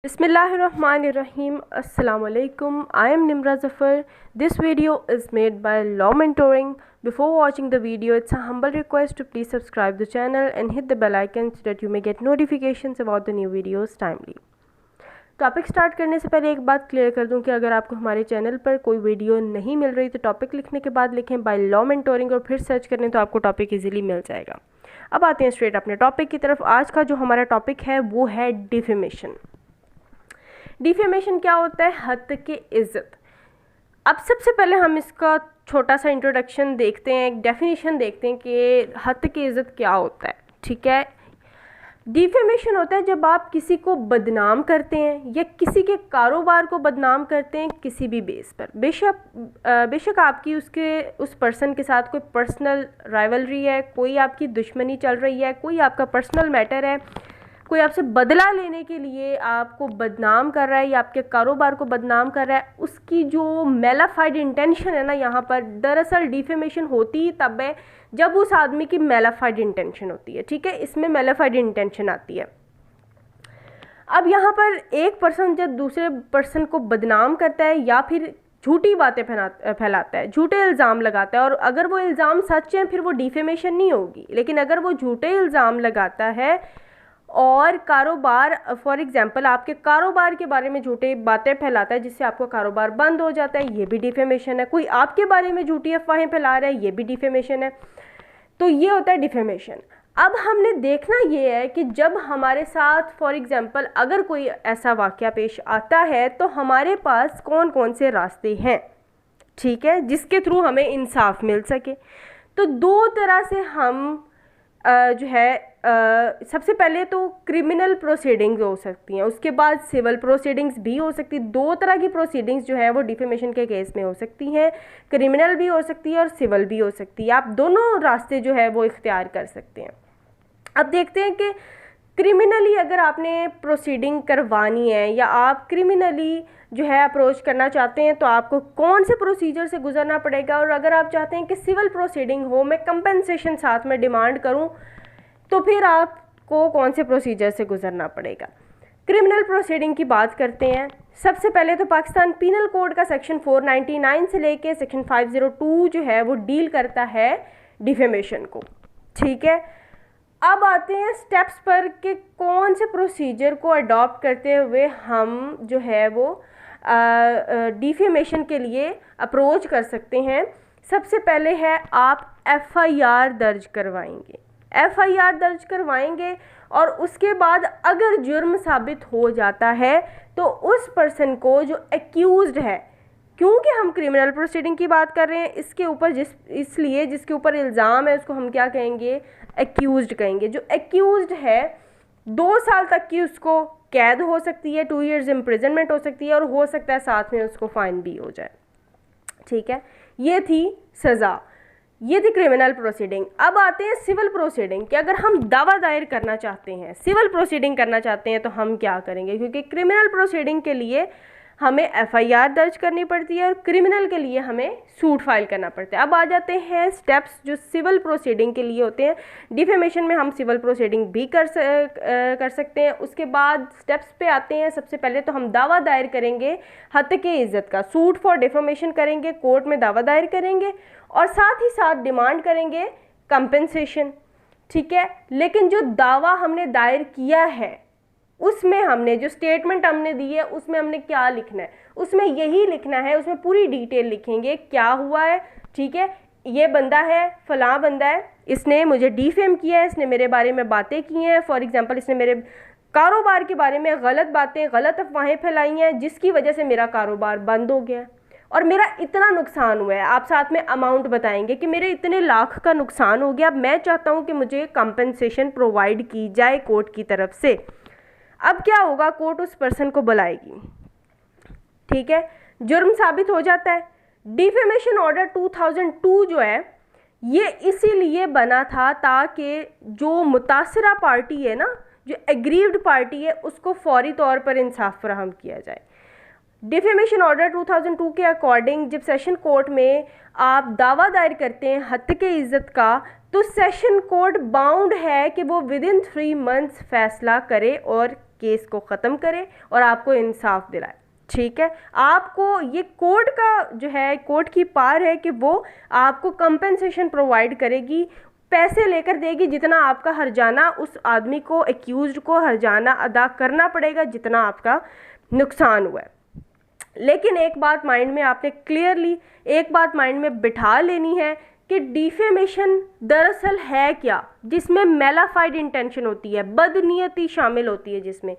Bismillahirrahmanirrahim. Assalamu alaikum. I am Nimra Zafar. This video is made by Law Mentoring. Before watching the video, it's a humble request to please subscribe the channel and hit the bell icon so that you may get notifications about the new videos timely. Topic start करने से पहले एक बात clear कर दूं कि अगर आपको हमारे चैनल पर कोई वीडियो नहीं मिल रही तो टॉपिक लिखने के बाद लिखें बाय लॉ मेंटोरिंग और फिर सर्च करें तो आपको टॉपिक इजीली मिल जाएगा। अब आते हैं स्ट्रेट अपने टॉपिक की तरफ। आज का जो हमारा टॉपिक है वो है डिफेमेशन। डिफेमेशन क्या होता है? हत्या की इज्जत। अब सबसे पहले हम इसका छोटा सा इंट्रोडक्शन देखते हैं, एक डेफिनेशन देखते हैं कि हत्या की इज्जत क्या होता है। ठीक है, डिफेमेशन होता है जब आप किसी को बदनाम करते हैं या किसी के कारोबार को बदनाम करते हैं किसी भी बेस पर। बेशक आपकी उस पर्सन के साथ कोई पर्सनल राइवलरी है, कोई आपकी दुश्मनी चल रही है, कोई आपका पर्सनल मैटर है, कोई आपसे बदला लेने के लिए आपको बदनाम कर रहा है या आपके कारोबार को बदनाम कर रहा है, उसकी जो मेलाफाइड इंटेंशन है ना, यहाँ पर दरअसल डिफेमेशन होती ही तब है जब उस आदमी की मेलाफाइड इंटेंशन होती है। ठीक है, इसमें मेलाफाइड इंटेंशन आती है। अब यहाँ पर एक पर्सन जब दूसरे पर्सन को बदनाम करता है या फिर झूठी बातें फैलाता है, झूठे इल्ज़ाम लगाता है, और अगर वो इल्ज़ाम सच हैं फिर वो डिफेमेशन नहीं होगी। लेकिन अगर वो झूठे इल्ज़ाम लगाता है और कारोबार, फॉर एग्जांपल आपके कारोबार के बारे में झूठी बातें फैलाता है जिससे आपका कारोबार बंद हो जाता है, ये भी डिफेमेशन है। कोई आपके बारे में झूठी अफवाहें फैला रहा है, ये भी डिफेमेशन है। तो ये होता है डिफेमेशन। अब हमने देखना ये है कि जब हमारे साथ फॉर एग्जांपल अगर कोई ऐसा वाक़या पेश आता है तो हमारे पास कौन कौन से रास्ते हैं, ठीक है, जिसके थ्रू हमें इंसाफ मिल सके। तो दो तरह से हम जो है सबसे पहले तो क्रिमिनल प्रोसीडिंग्स हो सकती हैं, उसके बाद सिविल प्रोसीडिंग्स भी हो सकती है। दो तरह की प्रोसीडिंग्स जो है वो डिफेमेशन के केस में हो सकती हैं, क्रिमिनल भी हो सकती है और सिविल भी हो सकती है। आप दोनों रास्ते जो है वो इख्तियार कर सकते हैं। अब देखते हैं कि क्रिमिनली अगर आपने प्रोसीडिंग करवानी है या आप क्रिमिनली जो है अप्रोच करना चाहते हैं तो आपको कौन से प्रोसीजर से गुजरना पड़ेगा, और अगर आप चाहते हैं कि सिविल प्रोसीडिंग हो, मैं कंपेंसेशन साथ में डिमांड करूं, तो फिर आपको कौन से प्रोसीजर से गुजरना पड़ेगा। क्रिमिनल प्रोसीडिंग की बात करते हैं। सबसे पहले तो पाकिस्तान पीनल कोड का सेक्शन 499 से लेके सेक्शन 502 जो है वो डील करता है डिफेमेशन को। ठीक है, अब आते हैं स्टेप्स पर कि कौन से प्रोसीजर को अडॉप्ट करते हुए हम जो है वो डिफेमेशन के लिए अप्रोच कर सकते हैं। सबसे पहले है आप एफआईआर दर्ज करवाएंगे। एफआईआर दर्ज करवाएंगे और उसके बाद अगर जुर्म साबित हो जाता है तो उस पर्सन को जो एक्यूज्ड है, क्योंकि हम क्रिमिनल प्रोसीडिंग की बात कर रहे हैं, इसके ऊपर इसलिए जिसके ऊपर इल्ज़ाम है उसको हम क्या कहेंगे? एक्यूज्ड कहेंगे। जो एक्यूज्ड है 2 साल तक की उसको कैद हो सकती है, 2 years इम्प्रिजनमेंट हो सकती है, और हो सकता है साथ में उसको फाइन भी हो जाए। ठीक है, ये थी सज़ा, ये थी क्रिमिनल प्रोसीडिंग। अब आते हैं सिविल प्रोसीडिंग कि अगर हम दावा दायर करना चाहते हैं, सिविल प्रोसीडिंग करना चाहते हैं तो हम क्या करेंगे, क्योंकि क्रिमिनल प्रोसीडिंग के लिए हमें एफआईआर दर्ज करनी पड़ती है और क्रिमिनल के लिए हमें सूट फाइल करना पड़ता है। अब आ जाते हैं स्टेप्स जो सिविल प्रोसीडिंग के लिए होते हैं। डिफेमेशन में हम सिविल प्रोसीडिंग भी कर सकते हैं। उसके बाद स्टेप्स पे आते हैं। सबसे पहले तो हम दावा दायर करेंगे हत्या की इज्जत का, सूट फॉर डिफेमेशन करेंगे, कोर्ट में दावा दायर करेंगे और साथ ही साथ डिमांड करेंगे कंपेंसेशन। ठीक है, लेकिन जो दावा हमने दायर किया है उसमें हमने जो स्टेटमेंट हमने दी है उसमें हमने क्या लिखना है? उसमें यही लिखना है, उसमें पूरी डिटेल लिखेंगे क्या हुआ है। ठीक है, ये बंदा है, फलां बंदा है, इसने मुझे डिफेम किया है, इसने मेरे बारे में बातें की हैं, फॉर एग्जांपल इसने मेरे कारोबार के बारे में गलत बातें, गलत अफवाहें फैलाई हैं जिसकी वजह से मेरा कारोबार बंद हो गया और मेरा इतना नुकसान हुआ है। आप साथ में अमाउंट बताएंगे कि मेरे इतने लाख का नुकसान हो गया, अब मैं चाहता हूँ कि मुझे कंपनसेशन प्रोवाइड की जाए कोर्ट की तरफ से। अब क्या होगा? कोर्ट उस पर्सन को बुलाएगी। ठीक है, जुर्म साबित हो जाता है। डिफेमेशन ऑर्डर 2002 जो है ये इसीलिए बना था ताकि जो मुतासरा पार्टी है ना, जो एग्रीव्ड पार्टी है, उसको फौरी तौर पर इंसाफ फराहम किया जाए। डिफेमेशन ऑर्डर 2002 के अकॉर्डिंग जब सेशन कोर्ट में आप दावा दायर करते हैं हत्या की इज्जत का, तो सेशन कोर्ट बाउंड है कि वो विद इन 3 months फैसला करे और केस को ख़त्म करे और आपको इंसाफ दिलाए। ठीक है, आपको ये कोर्ट का जो है, कोर्ट की पार है कि वो आपको कंपनसेशन प्रोवाइड करेगी, पैसे लेकर देगी, जितना आपका हर्जाना उस आदमी को, एक्यूज्ड को हर्जाना अदा करना पड़ेगा जितना आपका नुकसान हुआ है। लेकिन एक बात माइंड में आपने क्लियरली एक बात माइंड में बिठा लेनी है कि डिफेमेशन दरअसल है क्या, जिसमें मेलाफाइड इंटेंशन होती है, बदनीयती शामिल होती है, जिसमें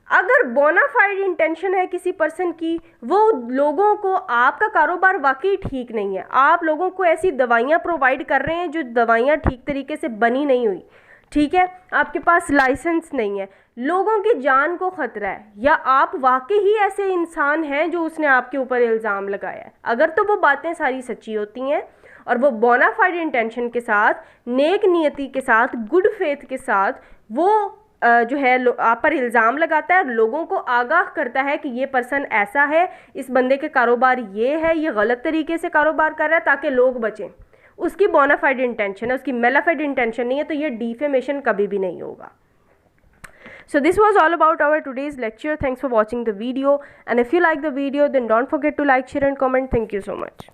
अगर बोनाफाइड इंटेंशन है किसी पर्सन की, वो लोगों को, आपका कारोबार वाकई ठीक नहीं है, आप लोगों को ऐसी दवाइयाँ प्रोवाइड कर रहे हैं जो दवाइयाँ ठीक तरीके से बनी नहीं हुई, ठीक है, आपके पास लाइसेंस नहीं है, लोगों की जान को ख़तरा है, या आप वाकई ही ऐसे इंसान हैं जो उसने आपके ऊपर इल्ज़ाम लगाया है, अगर तो वो बातें सारी सच्ची होती हैं और वो बोनाफाइड इंटेंशन के साथ, नेक नियति के साथ, गुड फेथ के साथ वो जो है आप पर इल्ज़ाम लगाता है और लोगों को आगाह करता है कि ये पर्सन ऐसा है, इस बंदे के कारोबार ये है, ये गलत तरीके से कारोबार कर रहा है ताकि लोग बचें, उसकी बोनाफाइड इंटेंशन है, उसकी मेलाफाइड इंटेंशन नहीं है, तो ये डिफेमेशन कभी भी नहीं होगा। So this was all about our today's lecture. Thanks for watching the video, and if you like the video then don't forget to like, share and comment. Thank you so much.